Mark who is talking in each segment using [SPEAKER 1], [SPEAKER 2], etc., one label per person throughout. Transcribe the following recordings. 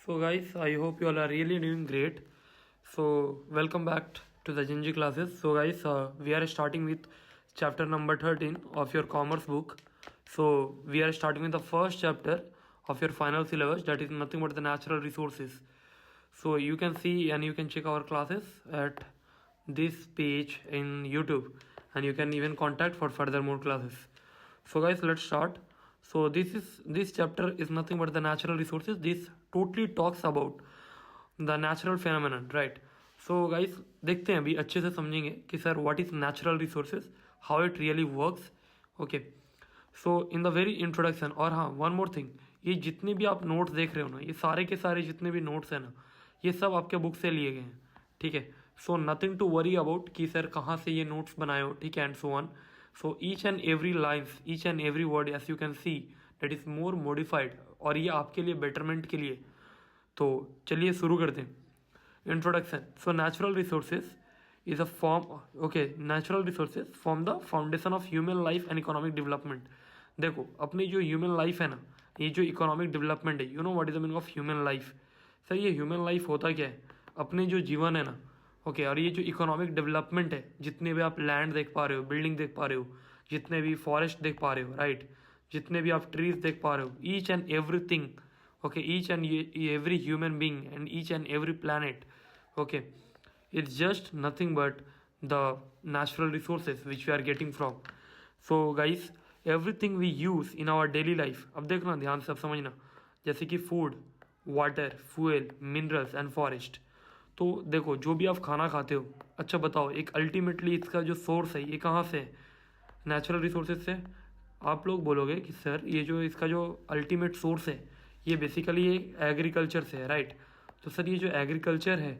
[SPEAKER 1] So guys, I hope you all are really doing great. So welcome back to the Gingy classes. So guys, we are starting with chapter number 13 of your commerce book. So we are starting with the first chapter of your final syllabus, that is nothing but the natural resources. So you can see and you can check our classes at this page in YouTube, and you can even contact for further more classes. So guys, let's start. So this chapter is nothing but the natural resources. This totally talks about the natural phenomenon, right? So guys, देखते हैं अभी अच्छे से समझेंगे कि sir what is natural resources, how it really works. Okay, so in the very introduction. और हाँ, one more thing, ये जितने भी आप नोट्स देख रहे हो ना, ये सारे के सारे जितने भी नोट्स हैं ना, ये सब आपके बुक से लिए गए हैं. ठीक है, so nothing to worry about कि सर कहाँ से ये नोट्स बनाए हो. ठीक है, and so on. So each and every lines, each and every word as you can see that is more modified, और ये आपके लिए बेटरमेंट के लिए. तो चलिए शुरू करते हैं. Introduction. So natural resources is a form. Okay, natural resources form the foundation of human life and economic development. देखो, अपनी जो ह्यूमन लाइफ है ना, ये जो इकोनॉमिक डेवलपमेंट है, you know what is the meaning of human life. Sir ये human life होता क्या है? अपने जो जीवन है ना, ओके, और ये जो इकोनॉमिक डेवलपमेंट है, जितने भी आप लैंड देख पा रहे हो, बिल्डिंग देख पा रहे हो, जितने भी फॉरेस्ट देख पा रहे हो, राइट, जितने भी आप ट्रीज देख पा रहे हो, each and everything, okay, each and every human being and each and every planet, okay, it's just nothing but the natural resources which we are getting from. So guys, everything we use in our daily life, अब देखना ध्यान से, अब समझना, जैसे कि food, water, fuel, minerals and forest. तो देखो, जो भी आप खाना खाते हो, अच्छा बताओ, एक अल्टीमेटली इसका जो सोर्स है, ये कहाँ से है? नेचुरल रिसोर्सेज से. आप लोग बोलोगे कि सर ये जो इसका जो अल्टीमेट सोर्स है, ये बेसिकली ये एग्रीकल्चर से है, राइट. तो सर ये जो एग्रीकल्चर है,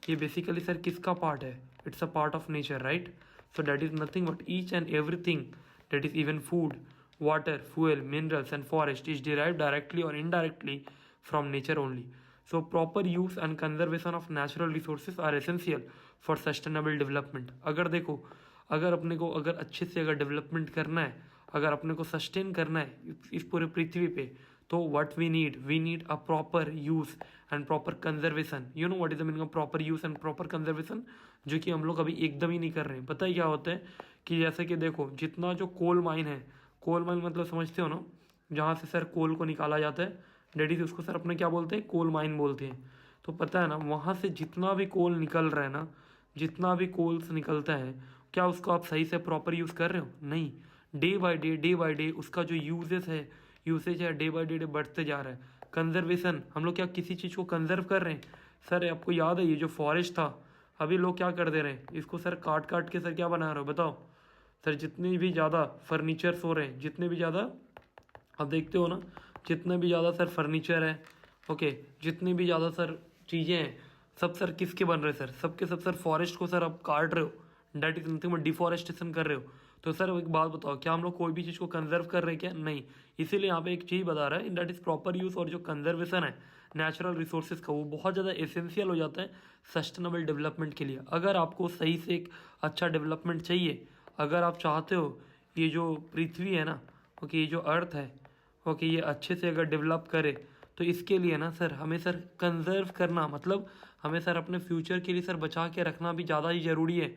[SPEAKER 1] ये बेसिकली सर किसका पार्ट है? It's a part of nature, right. So that is nothing but each and everything, that is even food, water, fuel, minerals and forest is derive directly or indirectly from nature only. So proper use and conservation of natural resources are essential for sustainable development. अगर देखो, अगर अपने को अगर अच्छे से अगर development करना है, अगर अपने को सस्टेन करना है इस पूरे पृथ्वी पे, तो what we need a proper use and proper conservation. You know what is the meaning of proper use and proper conservation, जो कि हम लोग अभी एकदम ही नहीं कर रहे हैं. पता है क्या होता है कि जैसे कि देखो, जितना जो कोल माइन है, कोल माइन मतलब समझते हो ना, जहाँ से सर कोल को निकाला जाता है, डेट इज उसको सर अपने क्या बोलते हैं? कोल माइन बोलते हैं. तो पता है ना, वहाँ से जितना भी कोल निकल रहा है ना, जितना भी कोल्स निकलता है, क्या उसको आप सही से प्रॉपर यूज़ कर रहे हो? नहीं. डे बाय डे उसका जो यूसेज है डे बाय डे बढ़ते जा रहा है. कंजर्वेशन, हम लोग क्या किसी चीज़ को कंजर्व कर रहे हैं? सर आपको याद है ये जो फॉरेस्ट था, अभी लोग क्या कर दे रहे हैं? इसको सर काट काट के सर क्या बना रहे हो बताओ? सर जितने भी ज़्यादा फर्नीचर्स हो रहे हैं, जितने भी ज़्यादा आप देखते हो ना, जितने भी ज़्यादा सर फर्नीचर है, ओके, जितनी भी ज़्यादा सर चीज़ें हैं, सब सर किसके बन रहे हैं? सर सबके सब सर फॉरेस्ट को सर आप काट रहे हो, that is nothing but deforestation कर रहे हो. तो सर एक बात बताओ, क्या हम लोग कोई भी चीज़ को कंजर्व कर रहे हैं क्या? नहीं. इसीलिए यहाँ पे एक चीज़ बता रहा है, दैट इज प्रॉपर यूज. और जो कंजर्वेशन है नेचुरल रिसोर्सेज का, वो बहुत ज़्यादा एसेंशियल हो जाता है सस्टेनेबल डेवलपमेंट के लिए. अगर आपको सही से एक अच्छा डेवलपमेंट चाहिए, अगर आप चाहते हो ये जो पृथ्वी है ना, ओके, ये जो अर्थ है, ओके, ये अच्छे से अगर डेवलप करे, तो इसके लिए ना सर हमें सर कंजर्व करना, मतलब हमें सर अपने फ्यूचर के लिए सर बचा के रखना भी ज़्यादा ही ज़रूरी है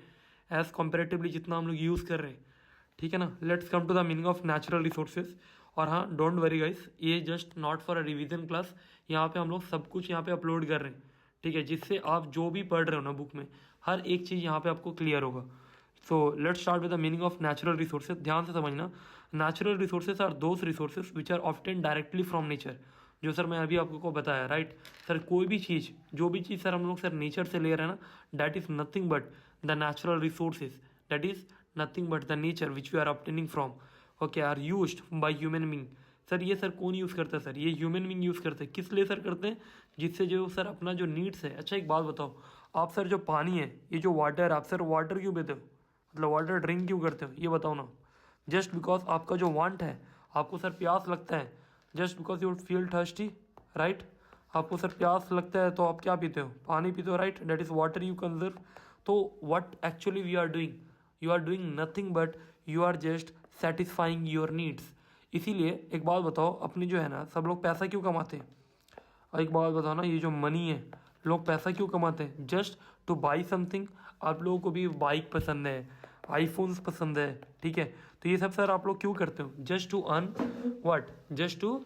[SPEAKER 1] एज़ कम्पेरेटिवली जितना हम लोग यूज़ कर रहे हैं. ठीक है ना. Let's come to the meaning of natural resources. और हाँ, डोंट वरी गाइस, ये just not for a revision class. यहाँ पे हम लोग सब कुछ यहाँ पे अपलोड कर रहे हैं, ठीक है, जिससे आप जो भी पढ़ रहे हो ना बुक में, हर एक चीज़ यहाँ पे आपको क्लियर होगा. So let's start with the meaning of natural resources. ध्यान से समझना, natural resources are those resources which are obtain directly from nature. जो सर मैं अभी आपको बताया, राइट. सर कोई भी चीज़, जो भी चीज़ सर हम लोग सर नेचर से ले रहे हैं ना, that is nothing but the natural resources, that is nothing but the nature which we are obtaining from, okay, are used by human being. Sir ये सर कौन यूज़ करता है? सर ये ह्यूमन बीइंग यूज़ करते हैं. किस लिए sir करते हैं? जिससे जो सर अपना जो नीड्स है. अच्छा एक बात बताओ, आप सर जो पानी है, ये जो वाटर, आप सर वाटर क्यों पीते हो? मतलब वाटर ड्रिंक क्यों करते हो? ये बताओ ना. जस्ट बिकॉज आपका जो वांट है, आपको सर प्यास लगता है, just because you feel thirsty, right. आपको सर प्यास लगता है तो आप क्या पीते हो? पानी पीते हो, right. That is water you conserve. तो what actually we are doing, you are doing nothing but you are just satisfying your needs. इसीलिए एक बात बताओ, अपनी जो है ना, सब लोग पैसा क्यों कमाते हैं? और एक बात बताओ ना, ये जो मनी है, लोग पैसा क्यों कमाते हैं? Just two by something. आप लोगों को भी बाइक पसंद है, आईफोन्स पसंद है, ठीक है, तो ये सब सर आप लोग क्यों करते हो? Just to earn what? Just to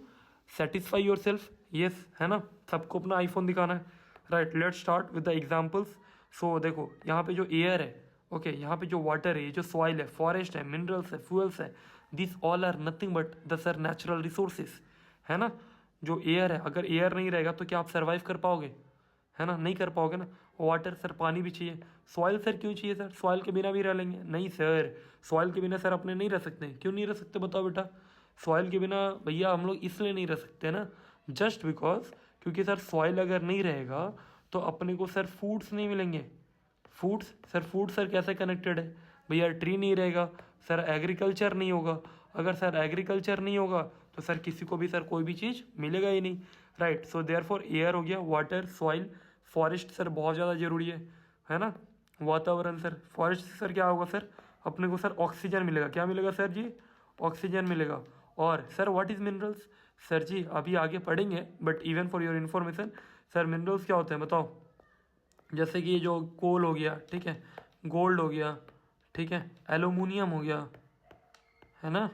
[SPEAKER 1] satisfy your self. Yes, है ना, सबको अपना आईफोन दिखाना है, right. Let's start with the examples. So देखो, यहाँ पे जो एयर है, ओके, यहाँ पे जो वाटर है, ये जो सॉइल है, फॉरेस्ट है, मिनरल्स है, फ्यूल्स है, this all are nothing but the sir natural resources, है ना। जो एयर है, अगर एयर नहीं रहेगा तो क्या आप सर्वाइव कर पाओगे? है ना, नहीं कर पाओगे ना। वाटर सर, पानी भी चाहिए। सॉइल सर क्यों चाहिए सर? सॉइल के बिना भी रह लेंगे? नहीं सर, सॉइल के बिना सर अपने नहीं रह सकते। क्यों नहीं रह सकते बताओ बेटा? सॉइल के बिना भैया हम लोग इसलिए नहीं रह सकते ना, जस्ट बिकॉज, क्योंकि सर सॉइल अगर नहीं रहेगा तो अपने को सर फूड्स नहीं मिलेंगे। फूड्स सर, फूड सर कैसे कनेक्टेड है भैया? ट्री नहीं रहेगा सर, एग्रीकल्चर नहीं होगा। अगर सर एग्रीकल्चर नहीं होगा तो सर किसी को भी सर कोई भी चीज़ मिलेगा ही नहीं, right. So therefore air हो गया, वाटर, सॉइल, फॉरेस्ट सर बहुत ज़्यादा ज़रूरी है ना। वातावरण सर, फॉरेस्ट से सर क्या होगा सर? अपने को सर ऑक्सीजन मिलेगा। क्या मिलेगा सर जी? ऑक्सीजन मिलेगा। और sir what is minerals? Sir जी अभी आगे पढ़ेंगे, but even for your information, sir minerals क्या होते हैं बताओ? जैसे कि जो कोल हो गया, ठीक है, गोल्ड हो गया, ठीक है, एल्यूमिनियम हो गया, है ना,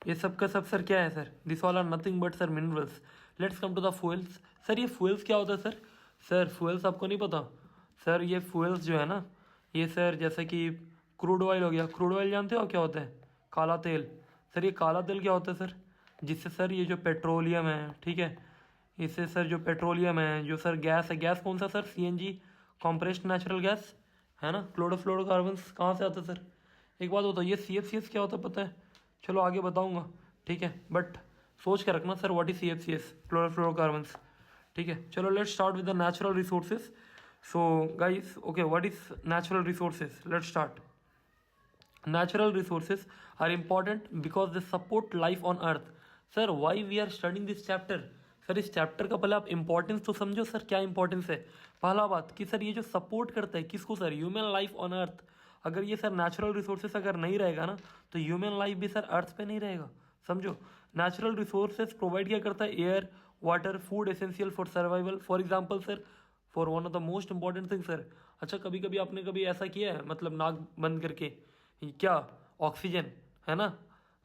[SPEAKER 1] ये सब का सब सर क्या है sir? This all are nothing but sir minerals. Let's come to the fuels. Sir ये फ्यूल्स क्या होता है सर? सर फ्यूल्स आपको नहीं पता? सर ये फ्यूल्स जो है ना, ये सर जैसे कि क्रूड ऑयल हो गया। क्रूड ऑयल जानते हो क्या होता है? काला तेल। सर ये काला तेल क्या होता है सर? जिससे सर ये जो पेट्रोलियम है, ठीक है, इससे सर जो पेट्रोलियम है, जो सर गैस है, गैस कौन सा sir? CNG, compressed natural gas, है ना। क्लोरोफ्लोरोकार्बन्स कहाँ से आता है सर? एक बात बताओ, ये CFCS क्या होता है पता है? चलो आगे बताऊंगा, ठीक है, बट सोच के रखना sir what is CFCS, chlorofluorocarbons, ठीक है। चलो let's start with the natural resources. So guys, okay, what is natural resources? Let's start. Natural resources are important because they support life on earth. Sir why we are studying this chapter? Sir इस chapter का पहले आप importance तो समझो sir, क्या importance है। पहला बात कि सर ये जो सपोर्ट करता है किसको sir? Human life on earth. अगर ये सर नेचुरल रिसोर्सेस अगर नहीं रहेगा ना, तो ह्यूमन लाइफ भी सर अर्थ पे नहीं रहेगा, समझो। नेचुरल रिसोर्सेज प्रोवाइड क्या करता है? Air, water, food essential for survival. For example sir, for one of the most important thing sir. अच्छा, कभी कभी आपने कभी ऐसा किया है, मतलब नाक बंद करके, क्या ऑक्सीजन, है ना,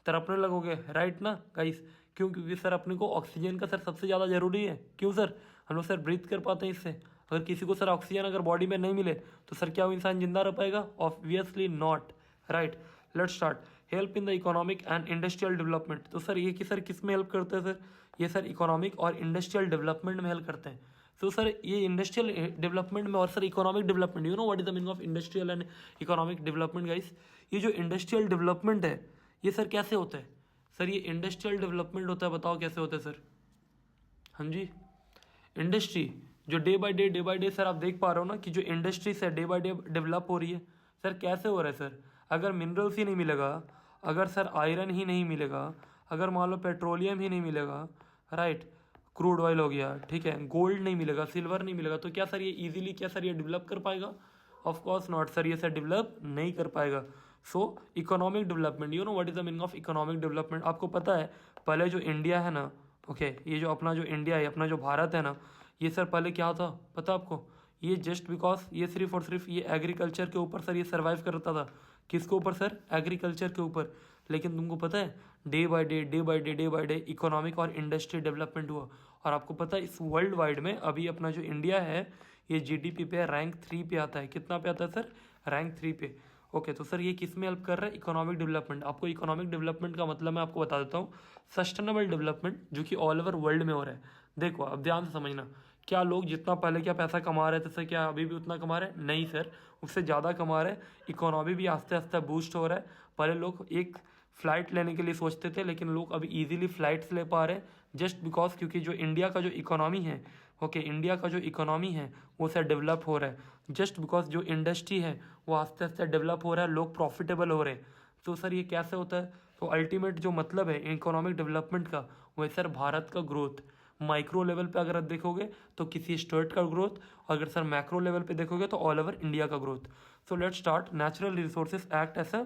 [SPEAKER 1] तड़पने लगोगे, राइट ना गाइस? क्यों? क्योंकि सर अपने को ऑक्सीजन का सर सबसे ज़्यादा ज़रूरी है। क्यों सर? हम लोग सर ब्रीथ कर पाते हैं इससे। अगर किसी को सर ऑक्सीजन अगर बॉडी में नहीं मिले तो सर क्या वो इंसान जिंदा रह पाएगा? Obviously not, right. Let's start. Help in the economic and industrial development. तो सर ये कि सर किस में हेल्प करते हैं सर? ये सर इकोनॉमिक और इंडस्ट्रियल डेवलपमेंट में हेल्प करते हैं। तो सर ये इंडस्ट्रियल डेवलपमेंट में और sir economic development, you know what is the meaning of industrial and economic development guys? ये जो इंडस्ट्रियल डेवलपमेंट है, ये सर कैसे होता है? सर ये इंडस्ट्रियल डेवलपमेंट होता है, बताओ कैसे होता है सर? हाँ जी, इंडस्ट्री जो डे बाय डे सर आप देख पा रहे हो ना कि जो इंडस्ट्री से डे बाय डे डेवलप हो रही है। सर कैसे हो रहा है सर? अगर मिनरल्स ही नहीं मिलेगा, अगर सर आयरन ही नहीं मिलेगा, अगर मान लो पेट्रोलियम ही नहीं मिलेगा, राइट, क्रूड ऑयल हो गया, ठीक है, गोल्ड नहीं मिलेगा, सिल्वर नहीं मिलेगा, तो क्या सर ये इजीली क्या सर ये डेवलप कर पाएगा? ऑफ कोर्स नॉट सर, ये सर डेवलप नहीं कर पाएगा। सो economic development, you know what is the meaning of economic development? आपको पता है पहले जो इंडिया है ना, ओके, ये जो अपना जो इंडिया है, अपना जो भारत है ना, ये सर पहले क्या था पता आपको? ये जस्ट बिकॉज ये सिर्फ और सिर्फ ये एग्रीकल्चर के ऊपर सर ये सर्वाइव करता था। किसके ऊपर सर? एग्रीकल्चर के ऊपर। लेकिन तुमको पता है डे बाय डे इकोनॉमिक और इंडस्ट्री डेवलपमेंट हुआ। और आपको पता है इस वर्ल्ड वाइड में अभी अपना जो इंडिया है ये GDP पे रैंक 3 पे आता है। कितना पे आता है सर? रैंक 3 पे। ओके, तो सर ये किस में हेल्प कर रहा है? Economic development. आपको इकोनॉमिक डेवलपमेंट का मतलब मैं आपको बता देता हूँ, सस्टेनेबल डेवलपमेंट, जो कि ऑल ओवर वर्ल्ड में हो रहा है। देखो अब ध्यान से समझना, क्या लोग जितना पहले क्या पैसा कमा रहे थे सर, क्या अभी भी उतना कमा रहे हैं? नहीं सर, उससे ज़्यादा कमा रहे हैं। इकोनॉमी भी आस्ते आस्ते बूस्ट हो रहा है। पहले लोग एक फ़्लाइट लेने के लिए सोचते थे, लेकिन लोग अभी इजीली फ़्लाइट्स ले पा रहे हैं, जस्ट बिकॉज क्योंकि जो इंडिया का जो इकोनॉमी है, ओके, इंडिया का जो इकोनॉमी है वो सर डेवलप हो रहा है। जस्ट बिकॉज जो इंडस्ट्री है वो आस्ते आस्ते डेवलप हो रहा है, लोग प्रॉफिटेबल हो रहे हैं। तो सर ये कैसे होता है? तो अल्टीमेट जो मतलब है इकोनॉमिक डेवलपमेंट का, वो है सर भारत का ग्रोथ। माइक्रो लेवल पे अगर आप देखोगे तो किसी स्टेट का ग्रोथ, अगर सर मैक्रो लेवल पे देखोगे तो ऑल ओवर इंडिया का growth. So let's start. Natural resources act as a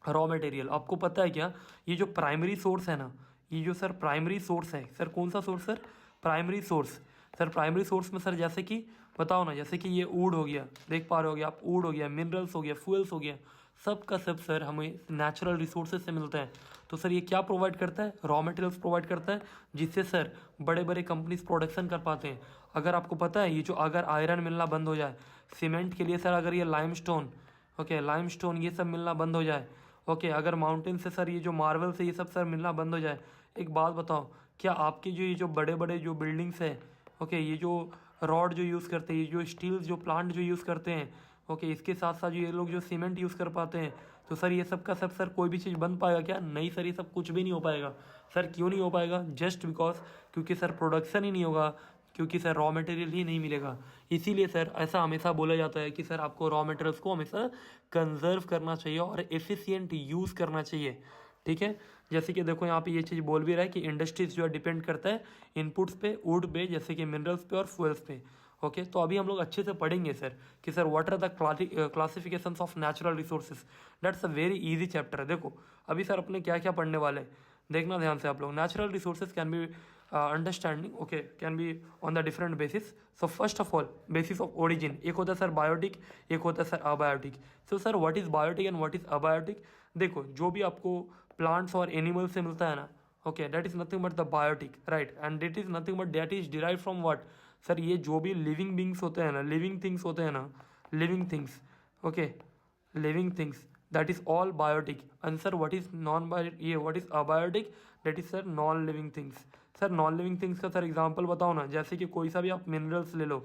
[SPEAKER 1] raw material. आपको पता है क्या, ये जो प्राइमरी सोर्स है ना, ये जो सर प्राइमरी सोर्स है सर, कौन सा source sir? Primary source, sir primary source में सर जैसे कि बताओ ना, जैसे कि ये वुड हो गया, देख पा रहे होगे आप, वुड हो गया, मिनरल्स हो गया, फ्यूल्स हो गया, सब का सब सर हमें नेचुरल रिसोर्सेज से मिलता है। तो सर ये क्या प्रोवाइड करता है, रॉ मटेरियल्स प्रोवाइड करता है, जिससे सर बड़े बड़े कंपनीज प्रोडक्शन कर पाते हैं। अगर आपको पता है ये जो अगर आयरन मिलना बंद हो जाए सीमेंट के लिए सर, अगर ये लाइमस्टोन, ओके लाइमस्टोन ये सब मिलना बंद हो जाए, ओके अगर माउंटेन से सर ये जो मार्बल से ये सब सर मिलना बंद हो जाए, एक बात बताओ, क्या आपके जो ये जो बड़े बड़े जो बिल्डिंग्स है, ओके ये जो रॉड जो यूज़ करते हैं, ये जो स्टील जो प्लांट जो यूज़ करते हैं, ओके इसके साथ साथ ये लोग जो सीमेंट यूज़ कर पाते हैं, तो सर ये सब का सब सर कोई भी चीज़ बन पाएगा क्या? नहीं सर, ये सब कुछ भी नहीं हो पाएगा। सर क्यों नहीं हो पाएगा? जस्ट बिकॉज क्योंकि सर प्रोडक्शन ही नहीं होगा, क्योंकि सर रॉ मटेरियल ही नहीं मिलेगा। इसीलिए सर ऐसा हमेशा बोला जाता है कि सर आपको रॉ मटेरियल्स को हमेशा कंजर्व करना चाहिए और एफिशिएंट यूज़ करना चाहिए, ठीक है। जैसे कि देखो यहाँ पे ये चीज़ बोल भी रहा है कि इंडस्ट्रीज जो है डिपेंड करता है इनपुट्स पे, वुड पे, जैसे कि मिनरल्स पे और फ्यूल्स पे, ओके। तो अभी हम लोग अच्छे से पढ़ेंगे सर कि sir what are the classification of natural resources. That's a very easy chapter है। देखो अभी सर अपने क्या क्या पढ़ने वाले हैं, देखना ध्यान से आप लोग। Natural resources can be understanding, okay, can be on the different basis. So first of all basis of origin, एक होता है सर बायोटिक, एक होता है sir abiotic. So sir what is biotic and what is abiotic? देखो जो भी आपको प्लांट्स और एनिमल से मिलता है ना, okay that is nothing but the biotic, right, and it is nothing but that is derive from what? Sir ये जो भी लिविंग बींग्स होते हैं ना, लिविंग थिंग्स होते हैं ना, living things, okay living things, that is all biotic. And sir what is non bio, ये what is abiotic? That is sir non living things. Sir non living things का sir example बताओ ना, जैसे कि कोई सा भी आप मिनरल्स ले लो,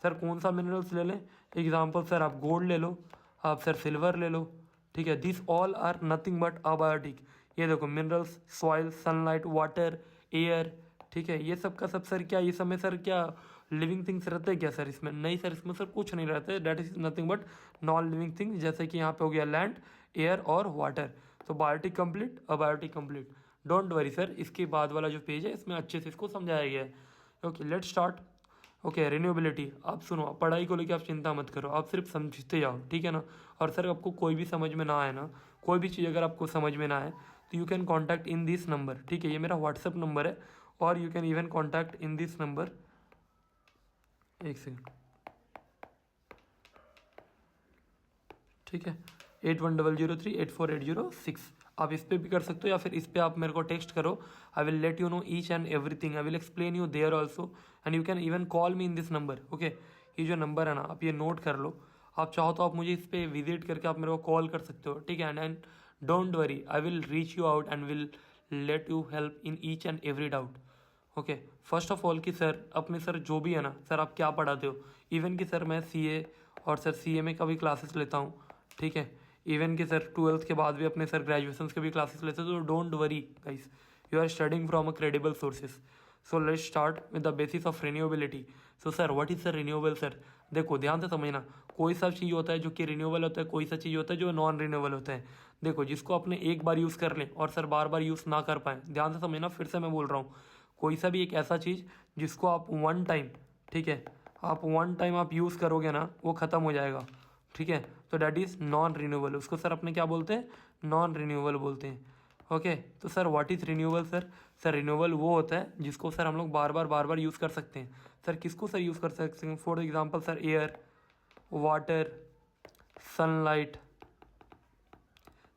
[SPEAKER 1] सर कौन सा मिनरल्स ले लें? एग्जांपल सर आप गोल्ड ले लो, आप सर सिल्वर ले लो, ठीक है। This all are nothing but abiotic. ये देखो minerals, soil, sunlight, water, air, ठीक है, ये सब का सब सर क्या, ये सब में सर क्या लिविंग थिंग्स रहते हैं क्या सर? इसमें नहीं सर, इसमें सर कुछ नहीं रहते। That is nothing but non living things, जैसे कि यहाँ पे हो गया लैंड, एयर और वाटर। तो biotic complete, abiotic complete. Don't worry sir, इसके बाद वाला जो पेज है इसमें अच्छे से इसको समझाया गया है। Okay let's start. Okay renewability, आप सुनो, पढ़ाई को लेकर आप चिंता मत करो, आप सिर्फ समझते जाओ, ठीक है ना। और सर आपको कोई भी समझ में ना आए ना, कोई भी चीज़ अगर आपको समझ में ना आए तो you can contact in this number, ठीक है, ये मेरा व्हाट्सएप नंबर है, और you can even contact in this number. एक सेकेंड, ठीक है, 8100384806। आप इस पर भी कर सकते हो या फिर इस पर आप मेरे को टेक्स्ट करो। I will let you know each and everything, I will explain you there also, and you can even call me in this number, okay. ये जो नंबर है ना, आप ये नोट कर लो। आप चाहो तो आप मुझे इस पर विजिट करके आप मेरे को कॉल कर सकते हो, ठीक है। And don't worry, I will reach you out and will let you help in each and every doubt, okay. First of all कि सर अपने सर जो भी है ना सर, आप क्या पढ़ाते हो? इवन कि सर मैं सीए और सर सीएमए का भी क्लासेस लेता हूँ, ठीक है। इवन कि सर 12th के बाद भी अपने सर ग्रेजुएशन के भी क्लासेस लेते हैं। तो don't worry guys, you are studying from a credible sources. So let's start with the basis of renewability. So sir what is sir renewable? Sir देखो ध्यान से समझना, कोई सा चीज़ होता है जो कि रिन्यूएबल होता है, कोई सा चीज़ होता है जो नॉन रिन्यूएबल होता है। देखो जिसको अपने एक बार यूज़ कर लें और सर बार बार यूज़ ना कर पाएँ, ध्यान से समझना, फिर से मैं बोल रहा हूँ, कोई सा भी एक ऐसा चीज़ जिसको आप वन टाइम, ठीक है, आप वन टाइम आप यूज़ करोगे ना, वो ख़त्म हो जाएगा, ठीक है। तो डैट इज़ नॉन रिन्यूएबल, उसको सर अपने क्या बोलते हैं? नॉन रिन्यूएबल बोलते हैं, ओके। तो sir what is renewable? Sir renewable वो होता है जिसको सर हम लोग बार बार यूज़ कर सकते हैं। सर किसको सर यूज़ कर सकते हैं? For example sir air, water, sunlight.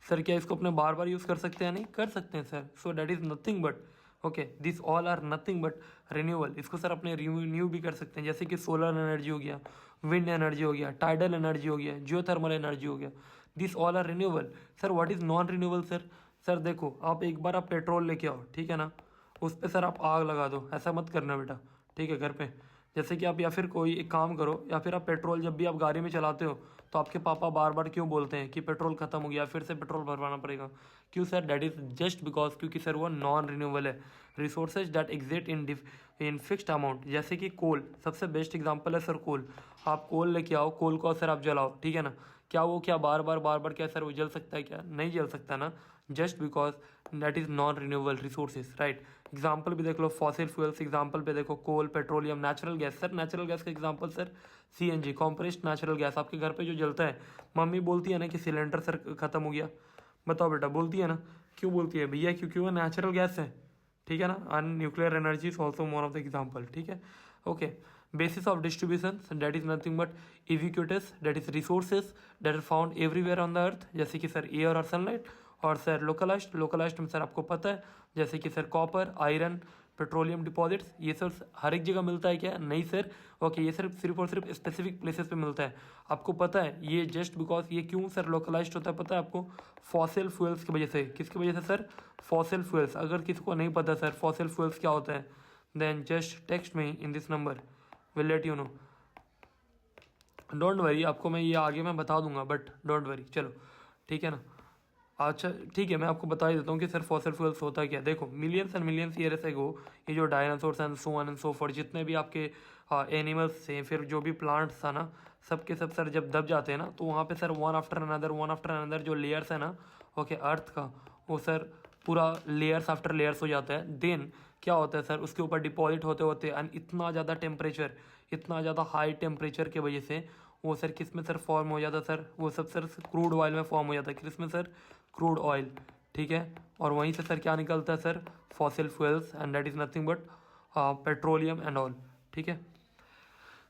[SPEAKER 1] Sir क्या इसको अपने बार बार यूज़ कर सकते हैं? नहीं कर सकते हैं sir. So that is nothing but, okay, this all are nothing but renewable. इसको सर अपने रिन्यू भी कर सकते हैं, जैसे कि सोलर एनर्जी हो गया, विंड एनर्जी हो गया, टाइडल एनर्जी हो गया, जियोथर्मल एनर्जी हो गया, this all are renewable. Sir what is non renewable? Sir देखो आप एक बार आप पेट्रोल लेके आओ, ठीक है ना, उस पर सर आप आग लगा दो, ऐसा मत करना बेटा, ठीक है, घर पे। जैसे कि आप या फिर कोई एक काम करो, या फिर आप पेट्रोल जब भी आप गाड़ी में चलाते हो तो आपके पापा बार बार क्यों बोलते हैं कि पेट्रोल खत्म हो गया, फिर से पेट्रोल भरवाना पड़ेगा? क्यों sir? That is just because क्योंकि सर वो नॉन रिन्यूएबल है। Resources that exist in fixed amount, जैसे कि कोल सबसे बेस्ट एग्जांपल है सर। कोल, आप कोल लेके आओ, कोल को सर आप जलाओ, ठीक है ना, क्या वो क्या बार बार क्या सर वो जल सकता है? क्या नहीं जल सकता ना, just because that is non renewable resources, right. Example भी देख लो, फॉसिल फ्यूल्स एग्जाम्पल पे देखो, coal, petroleum, natural gas. Sir natural gas का example sir CNG, compressed natural gas, आपके घर पे जो जलता है। मम्मी बोलती है ना कि सिलेंडर सर खत्म हो गया, बताओ बेटा, बोलती है ना, क्यों बोलती है? भैया क्योंकि वो नेचुरल गैस है, ठीक है ना, and nuclear energy is also one of the example, ठीक है। Okay, basis of distribution that is nothing but ubiquitous, that is resources that are found everywhere on the earth, जैसे कि सर एयर और sunlight. और sir localised में sir आपको पता है जैसे कि sir copper, iron, petroleum deposits, ये सब हर एक जगह मिलता है क्या? नहीं सर। ओके, ये सिर्फ और सिर्फ स्पेसिफिक प्लेसेस पे मिलता है। आपको पता है ये जस्ट बिकॉज ये क्यों सर लोकलाइज्ड होता है पता है आपको? फॉसिल फ्यूल्स की वजह से। किसकी वजह से सर? Fossil fuels. अगर किसी को नहीं पता सर फॉसिल फ्यूल्स क्या होता है, then just text me in this number, will let you know. Don't worry, आपको मैं ये आगे मैं बता दूंगा, बट डोंट वरी। चलो ठीक है ना। अच्छा ठीक है, मैं आपको बता ही देता हूँ कि सर फॉसिल फ्यूल्स होता है क्या। देखो, millions and millions years ago ये जो dinosaurs and so on and so for जितने भी आपके एनिमल्स थे, फिर जो भी प्लांट्स था ना, सब के सब सर जब दब जाते हैं ना, तो वहाँ पे सर वन आफ्टर अनदर जो लेयर्स है ना, ओके, अर्थ का, वो सर पूरा लेयर्स आफ्टर लेयर्स हो जाता है। देन क्या होता है सर, उसके ऊपर डिपॉजिट होते होते एंड इतना ज़्यादा टेम्परेचर, इतना ज़्यादा हाई टेम्परेचर की वजह से वो सर किस में सर फॉर्म हो जाता है सर, वो सब सर क्रूड ऑयल में फॉर्म हो जाता है। किस में सर? क्रूड ऑयल, ठीक है। और वहीं से सर क्या निकलता है sir? Fossil fuels, and that is nothing but petroleum and all, ठीक है।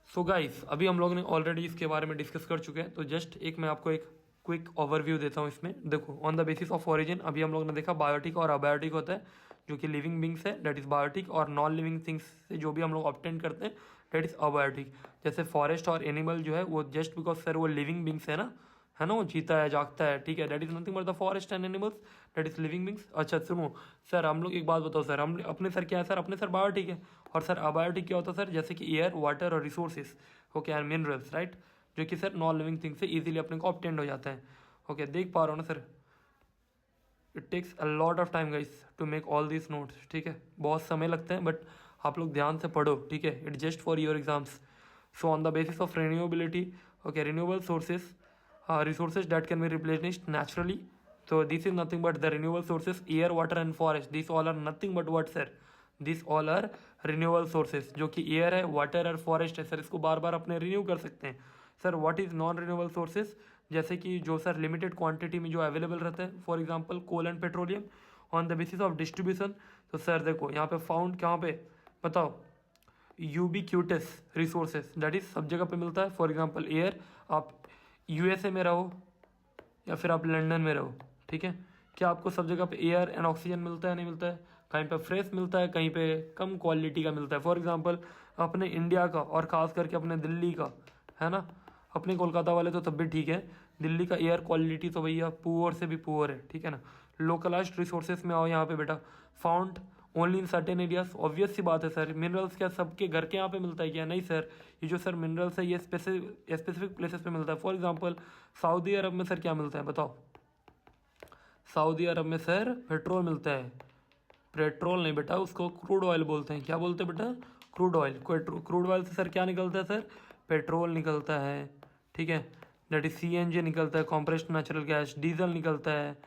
[SPEAKER 1] सो गाइस, अभी हम लोग ने ऑलरेडी इसके बारे में डिस्कस कर चुके हैं, तो जस्ट एक मैं आपको एक क्विक ओवरव्यू देता हूँ इसमें। देखो, on the basis of origin अभी हम लोग ने देखा बायोटिक और अबायोटिक होता है, जो कि लिविंग बींग्स है दैट इज़ बायोटिक, और नॉन लिविंग थिंग्स से जो भी हम लोग ऑब्टेन करते हैं दैट इज़ अबायोटिक। जैसे फॉरेस्ट और एनिमल जो है वो जस्ट बिकॉज सर वो लिविंग बींग्स है ना, वो जीता है, जागता है, ठीक है, that is nothing but the forest and animals, that is living beings. अच्छा सुनो सर, हम लोग एक बात बताओ सर, हम अपने सर क्या है सर? अपने सर बायोटिक है। और सर अबायोटिक क्या होता है सर? जैसे कि एयर, वाटर और resources, okay, and minerals, right, जो कि सर नॉन लिविंग थिंग से इजीली अपने को ऑब्टेंड हो जाता है। ओके, देख पा रहे हो ना sir? It takes a lot of time guys to make all this notes, ठीक है, बहुत समय लगता है, बट आप लोग ध्यान से पढ़ो, ठीक है, it just for your exams. So on the basis of renewability, okay, renewable sources, resources that can be replenished naturally. So this is nothing but the renewable sources, air, water and forest. These all are nothing but what sir? These all are renewable sources, जो कि air है, water और forest है sir, इसको बार बार अपने renew कर सकते हैं। Sir what is non renewable sources? जैसे कि जो सर लिमिटेड क्वांटिटी में जो अवेलेबल रहता है, for example coal and petroleum. On the basis of distribution, तो सर देखो यहाँ पे फाउंड कहाँ पे बताओ? यूबिक्यूटस रिसोर्सेज, दैट इज सब जगह पे मिलता है। फॉर एग्जांपल एयर, आप यूएसए में रहो या फिर आप लंदन में रहो, ठीक है, क्या आपको सब जगह पे एयर एंड ऑक्सीजन मिलता है? नहीं मिलता है। कहीं पे फ्रेश मिलता है, कहीं पे कम क्वालिटी का मिलता है। फॉर एग्जांपल अपने इंडिया का और ख़ास करके अपने दिल्ली का, है ना, अपने कोलकाता वाले तो तब भी ठीक है, दिल्ली का एयर क्वालिटी तो भैया पुअर से भी पुअर है, ठीक है ना। लोकलाइज्ड रिसोर्सेज में आओ यहाँ पे बेटा, found only in certain areas. Obvious सी बात है सर, मिनरल्स क्या सबके घर के यहाँ पे मिलता है क्या? नहीं सर, ये जो सर मिनरल्स है ये स्पेसिफिक प्लेसेस पे मिलता है। फॉर एग्जांपल सऊदी अरब में सर क्या मिलता है बताओ? सऊदी अरब में सर पेट्रोल मिलता है। पेट्रोल नहीं बेटा, उसको क्रूड ऑयल बोलते हैं। क्या बोलते हैं बेटा? Crude oil. क्रूड ऑयल से सर क्या निकलता है सर? पेट्रोल निकलता है, ठीक है, दैट इज सीएनजी निकलता है, कॉम्प्रेस्ड नेचुरल गैस, डीजल निकलता है,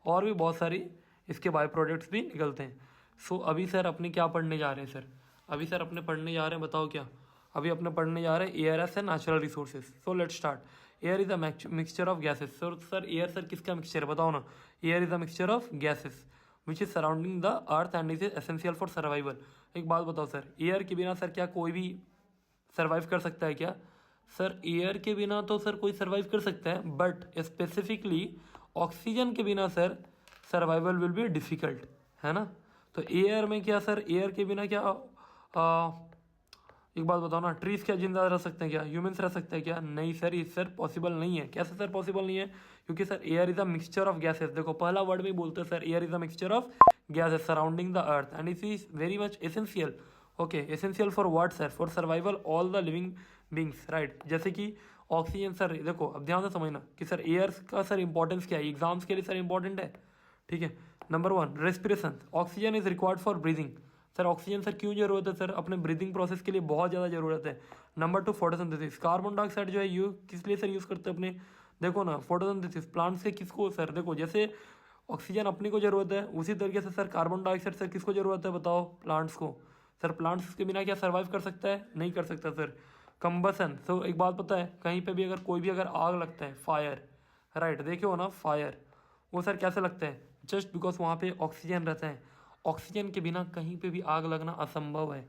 [SPEAKER 1] और भी बहुत सारी इसके बाय प्रोडक्ट्स भी निकलते हैं। सो अभी सर अपने क्या पढ़ने जा रहे हैं सर? अभी सर अपने पढ़ने जा रहे हैं, बताओ क्या? अभी अपने पढ़ने जा रहे हैं air S and natural resources. So let's start. Air is a mixture of gases. Sir air sir किसका मिक्सचर है बताओ ना? Air is a mixture of gases which is surrounding the earth and is essential for survival. एक बात बताओ sir, air के बिना sir क्या कोई भी सर्वाइव कर सकता है क्या? सर एयर के बिना तो सर कोई सर्वाइव कर सकता है, बट स्पेसिफिकली ऑक्सीजन के बिना sir survival will be difficult, है ना। तो एयर में क्या सर, एयर के बिना क्या एक बात बताओ ना, ट्रीज क्या जिंदा रह सकते हैं क्या? ह्यूमंस रह सकते हैं क्या? नहीं सर, ये सर पॉसिबल नहीं है। कैसे सर पॉसिबल नहीं है? क्योंकि sir air is a mixture of gases. देखो पहला वर्ड में बोलते हैं sir, air is a mixture of gases surrounding the earth and it is very much essential. Okay, essential for what sir? For survival all the living beings, right. जैसे कि oxygen sir, देखो अब ध्यान से समझना कि सर एयर का sir importance क्या है, एग्जाम्स के लिए सर इंपॉर्टेंट है, ठीक है। Number 1 respiration, oxygen is required for breathing. Sir oxygen sir क्यों जरूरत है सर? अपने ब्रीदिंग प्रोसेस के लिए बहुत ज़्यादा जरूरत है। नंबर 2 फोटोसिंथेसिस, कार्बन डाइऑक्साइड जो है यू किस लिए सर यूज़ करते हैं अपने? देखो ना, फोटोसिंथेसिस प्लांट से किसको सर? देखो जैसे ऑक्सीजन अपने को जरूरत है, उसी तरीके से सर कार्बन डाइऑक्साइड सर किसको जरूरत है बताओ? प्लांट्स को। सर प्लांट्स के बिना क्या सर्वाइव कर सकता है? नहीं कर सकता सर। कंबसन, तो एक बात पता है, कहीं पे भी अगर कोई भी अगर आग लगता है, फायर, राइट, देखे हो ना फायर, वो सर कैसे लगता है? जस्ट बिकॉज वहाँ पे ऑक्सीजन रहता है। ऑक्सीजन के बिना कहीं पे भी आग लगना असंभव है,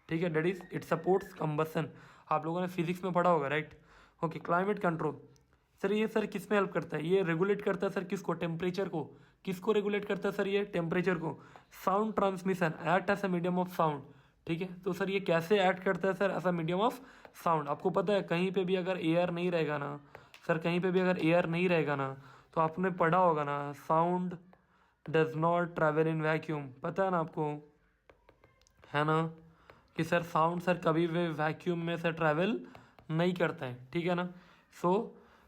[SPEAKER 1] ठीक है। That is it supports combustion, आप लोगों ने फिजिक्स में पढ़ा होगा, right. Okay, climate control sir, ये सर किस में हेल्प करता है, ये रेगुलेट करता है सर किसको, टेम्परेचर को। किसको रेगुलेट करता है सर, ये टेम्परेचर को। Sound transmission act as a medium of sound, ठीक है। तो सर ये कैसे एक्ट करता है sir, as a medium of sound. आपको पता है कहीं पे भी अगर एयर नहीं रहेगा ना सर, कहीं पे भी अगर एयर नहीं रहेगा ना, तो आपने पढ़ा होगा ना, sound does not travel in vacuum, पता है ना आपको, है ना, कि सर साउंड सर कभी भी वैक्यूम में सर ट्रैवल नहीं करता है, ठीक है ना। So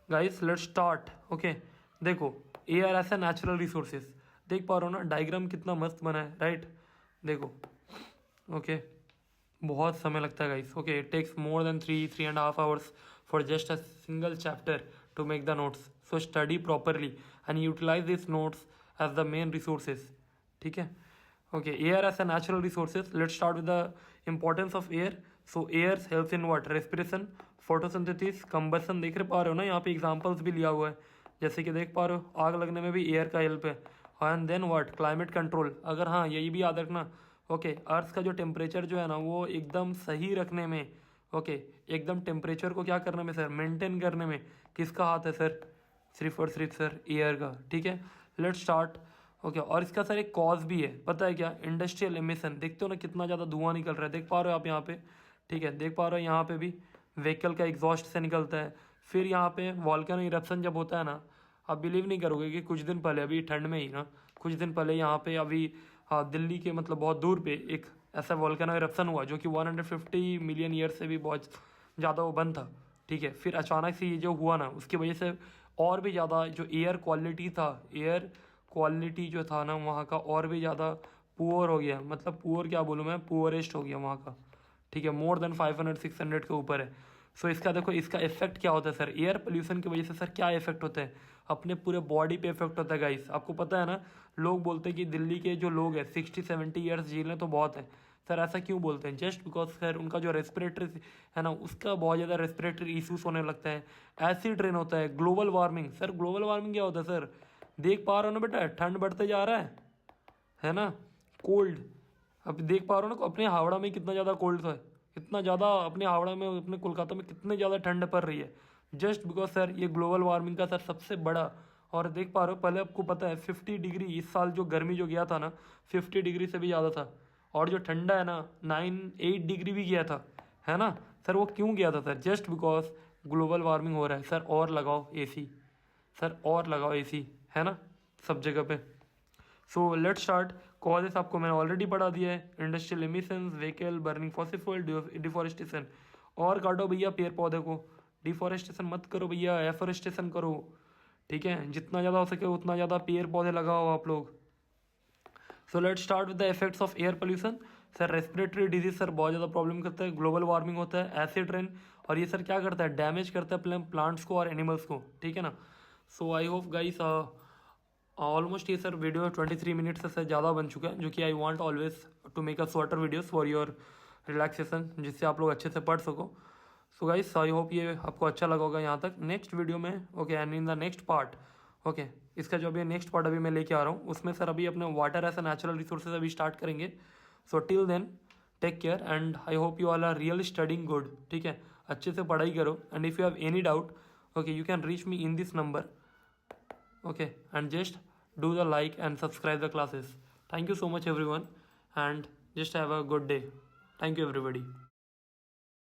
[SPEAKER 1] guys let's start. Okay, देखो air as a natural resources, देख पा रहे हो ना डायग्राम कितना मस्त बना है, राइट। देखो ओके, बहुत समय लगता है guys. Okay, it takes more than 3.5 hours for just a single chapter to make the notes. So study properly and utilize this notes as the main resources, ठीक है। Okay, air as a natural resources. Let's start with the importance of air. So air helps in what? Respiration, photosynthesis, combustion. देख रहे पा रहे हो ना, यहाँ पे एग्जाम्पल्स भी लिया हुआ है, जैसे कि देख पा रहे हो आग लगने में भी एयर का हेल्प है। And then what? Climate control. अगर हाँ यही भी याद रखना, ओके, अर्थ का जो टेम्परेचर जो है ना वो एकदम सही रखने में, ओके, एकदम टेम्परेचर को क्या करने में सर, मेंटेन करने में किसका हाथ है सर, सिर्फ और सिर्फ सर एयर का, ठीक है। Let's start. ओके, और इसका सर एक कॉज भी है, पता है क्या? Industrial emission. देखते हो ना कितना ज़्यादा धुआं निकल रहा है, देख पा रहे हो आप यहाँ पे, ठीक है, देख पा रहे हो यहाँ पे भी व्हीकल का एग्जॉस्ट से निकलता है। फिर यहाँ पे वॉल्केनो इरप्शन जब होता है ना, आप बिलीव नहीं करोगे कि कुछ दिन पहले, अभी ठंड में ही ना, कुछ दिन पहले यहाँ पे अभी दिल्ली के मतलब बहुत दूर पे एक ऐसा वॉल्केनो इरप्शन हुआ जो कि 150 मिलियन ईयर से भी बहुत ज़्यादा वो बंद था, ठीक है। फिर अचानक से ये जो हुआ ना, उसकी वजह से और भी ज़्यादा जो एयर क्वालिटी था, एयर क्वालिटी जो था ना वहाँ का और भी ज़्यादा पुअर हो गया, मतलब पुअर क्या बोलूँ मैं, पुअरेस्ट हो गया वहाँ का, ठीक है। मोर देन 500-600 के ऊपर है। सो इसका देखो, इसका इफेक्ट क्या होता है सर, एयर पोल्यूशन की वजह से सर क्या इफेक्ट होता है, अपने पूरे बॉडी पे इफेक्ट होता है गाइस। आपको पता है ना, लोग बोलते हैं कि दिल्ली के जो लोग हैं 60-70 ईयर्स जी लें तो बहुत है सर। ऐसा क्यों बोलते हैं? जस्ट बिकॉज सर उनका जो रेस्पिरेटरी है ना, उसका बहुत ज़्यादा रेस्पिरेटरी इशूज होने लगता है, एसिड रेन होता है, global warming. Sir global warming क्या होता है सर, देख पा रहे हो ना बेटा, ठंड बढ़ते जा रहा है ना, कोल्ड। अब देख पा रहे हो ना अपने हावड़ा में कितना ज़्यादा कोल्ड है, कितना ज़्यादा अपने हावड़ा में, अपने कोलकाता में कितने ज़्यादा ठंड पड़ रही है, जस्ट बिकॉज सर ये ग्लोबल वार्मिंग का सर सबसे बड़ा। और देख पा रहे हो, पहले आपको पता है 50 डिग्री, इस साल जो गर्मी जो गया था ना 50 डिग्री से भी ज़्यादा था, और जो ठंडा है ना 9-8 डिग्री भी गया था, है ना सर। वो क्यों गया था sir? Just because global warming हो रहा है सर। और लगाओ एसी सर, और लगाओ एसी, है ना, सब जगह पे। सो लेट्स स्टार्ट। कॉजेस आपको मैंने ऑलरेडी पढ़ा दिया है, industrial emissions, vehicle, burning fossil fuel, deforestation. और काटो भैया पेड़ पौधे को, डिफॉरेस्टेशन मत करो भैया, एफोरेस्टेशन करो, ठीक है। जितना ज़्यादा हो सके उतना ज़्यादा पेड़ पौधे लगाओ आप लोग। सो let's start with the effects of air pollution. Sir respiratory disease sir बहुत ज़्यादा प्रॉब्लम करता है, ग्लोबल वार्मिंग होता है, एसिड रेन, और ये सर क्या करता है, डैमेज करता है प्लांट्स को और एनिमल्स को, ठीक है ना। So I hope guys, almost ये सर वीडियो 23 मिनट से ज़्यादा बन चुका है, जो कि I want always to make a shorter videos for your relaxation, जिससे आप लोग अच्छे से पढ़ सको। सो गाइस आई होप ये आपको अच्छा लगा होगा यहाँ तक। नेक्स्ट वीडियो में, okay, and in the next part, okay, इसका जो अभी नेक्स्ट पार्ट अभी मैं लेके आ रहा हूँ, उसमें सर अभी अपने water as a natural resources अभी स्टार्ट करेंगे। So till then take care and I hope you all are real studying good, ठीक है, अच्छे से पढ़ाई करो। And if you have any doubt, okay, you can reach me in this number, okay, and just do the like and subscribe the classes. Thank you so much everyone, and just have a good day. Thank you everybody.